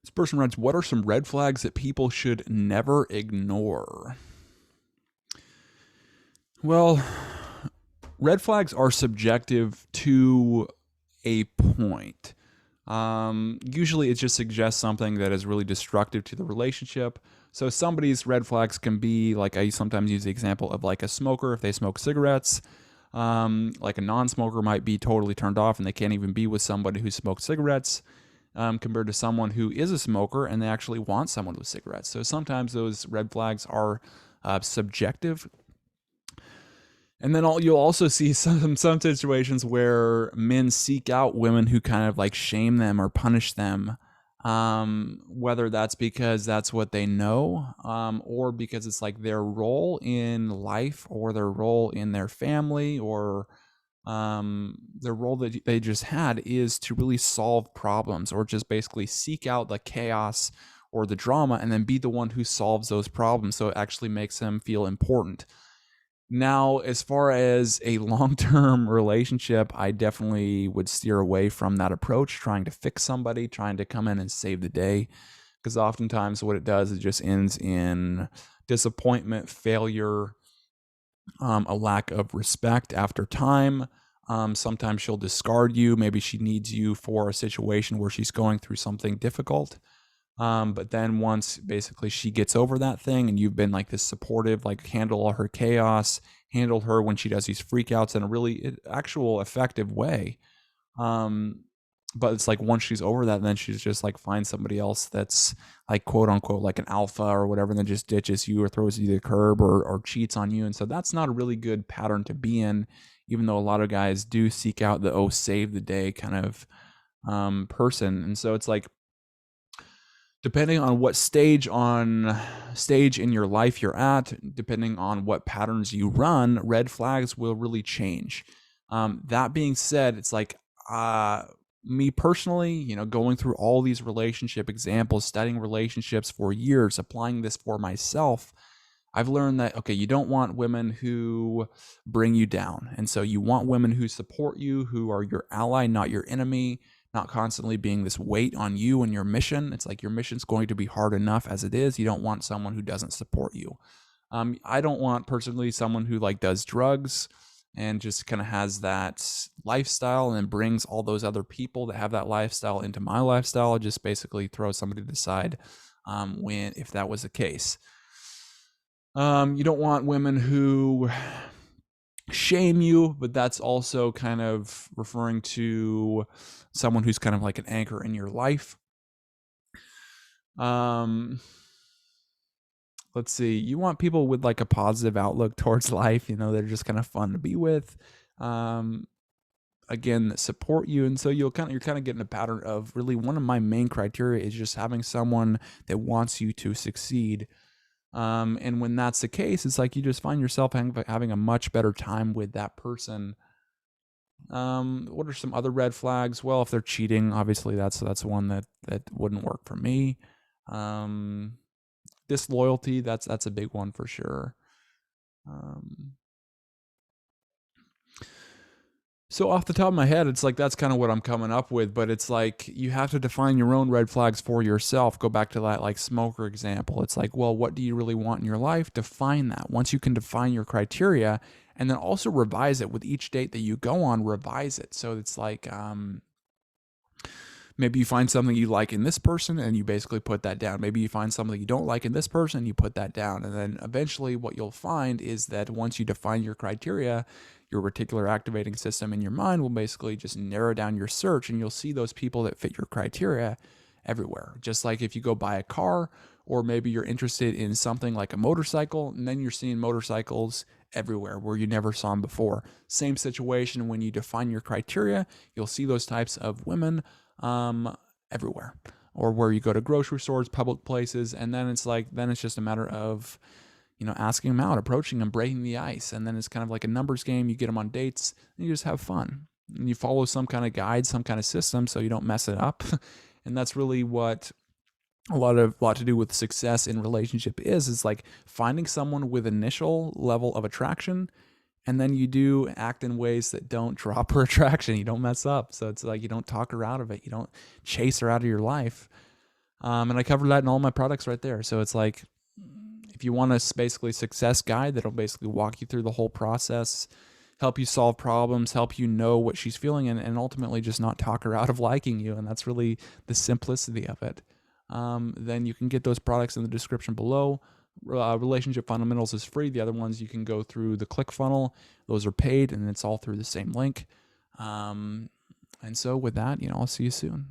This person writes, what are some red flags that people should never ignore? Well, red flags are subjective to a point. Usually it just suggests something that is really destructive to the relationship. So somebody's red flags can be, like, I sometimes use the example of like a smoker. If they smoke cigarettes, like a non-smoker might be totally turned off and they can't even be with somebody who smokes cigarettes, compared to someone who is a smoker and they actually want someone with cigarettes. So sometimes those red flags are subjective. And then you'll also see some situations where men seek out women who kind of like shame them or punish them, whether that's because that's what they know, or because it's like their role in life or their role in their family, or their role that they just had is to really solve problems or just basically seek out the chaos or the drama and then be the one who solves those problems. So it actually makes them feel important. Now, as far as a long-term relationship, I definitely would steer away from that approach, trying to fix somebody, trying to come in and save the day, because oftentimes what it does is just ends in disappointment, failure, a lack of respect after time. Sometimes she'll discard you. Maybe she needs you for a situation where she's going through something difficult. But then once basically she gets over that thing and you've been like this supportive, like handle all her chaos, handle her when she does these freakouts in a really actual effective way. But it's like once she's over that, then she's just like finds somebody else that's like quote unquote like an alpha or whatever, and then just ditches you or throws you to the curb or cheats on you. And so that's not a really good pattern to be in, even though a lot of guys do seek out the save the day kind of person. And so it's like, depending on what stage in your life you're at, depending on what patterns you run, red flags will really change. That being said, it's like me personally, going through all these relationship examples, studying relationships for years, applying this for myself, I've learned that, okay, you don't want women who bring you down. And so you want women who support you, who are your ally, not your enemy, not constantly being this weight on you and your mission. It's like your mission's going to be hard enough as it is. You don't want someone who doesn't support you. I don't want personally someone who like does drugs and just kind of has that lifestyle and then brings all those other people that have that lifestyle into my lifestyle. Just basically throw somebody to the side if that was the case. You don't want women who shame you, but that's also kind of referring to someone who's kind of like an anchor in your life. Let's see. You want people with like a positive outlook towards life. They're just kind of fun to be with. Again, that support you, and so you're kind of getting a pattern of really one of my main criteria is just having someone that wants you to succeed. And when that's the case, it's like you just find yourself having a much better time with that person. What are some other red flags? Well, if they're cheating, obviously that's one that wouldn't work for me. Disloyalty, that's a big one for sure. So off the top of my head, it's like that's kind of what I'm coming up with, but it's like you have to define your own red flags for yourself. Go back to that like smoker example. It's like, well, what do you really want in your life? Define that. Once you can define your criteria, and then also revise it with each date that you go on, revise it. So it's like maybe you find something you like in this person and you basically put that down. Maybe you find something you don't like in this person and you put that down. And then eventually what you'll find is that once you define your criteria, your reticular activating system in your mind will basically just narrow down your search, and you'll see those people that fit your criteria everywhere. Just like if you go buy a car, or maybe you're interested in something like a motorcycle, and then you're seeing motorcycles everywhere where you never saw them before. Same situation when you define your criteria, you'll see those types of women everywhere. Or where you go to grocery stores, public places, and then it's just a matter of asking them out, approaching them, breaking the ice. And then it's kind of like a numbers game. You get them on dates and you just have fun. And you follow some kind of guide, some kind of system so you don't mess it up. And that's really what a lot to do with success in relationship is like finding someone with initial level of attraction, and then you do act in ways that don't drop her attraction. You don't mess up. So it's like you don't talk her out of it. You don't chase her out of your life. And I cover that in all my products right there. So it's like, if you want a basically success guide that'll basically walk you through the whole process, help you solve problems, help you know what she's feeling, and ultimately just not talk her out of liking you. And that's really the simplicity of it. Then you can get those products in the description below. Relationship Fundamentals is free. The other ones you can go through the ClickFunnels. Those are paid, and it's all through the same link. And so with that, I'll see you soon.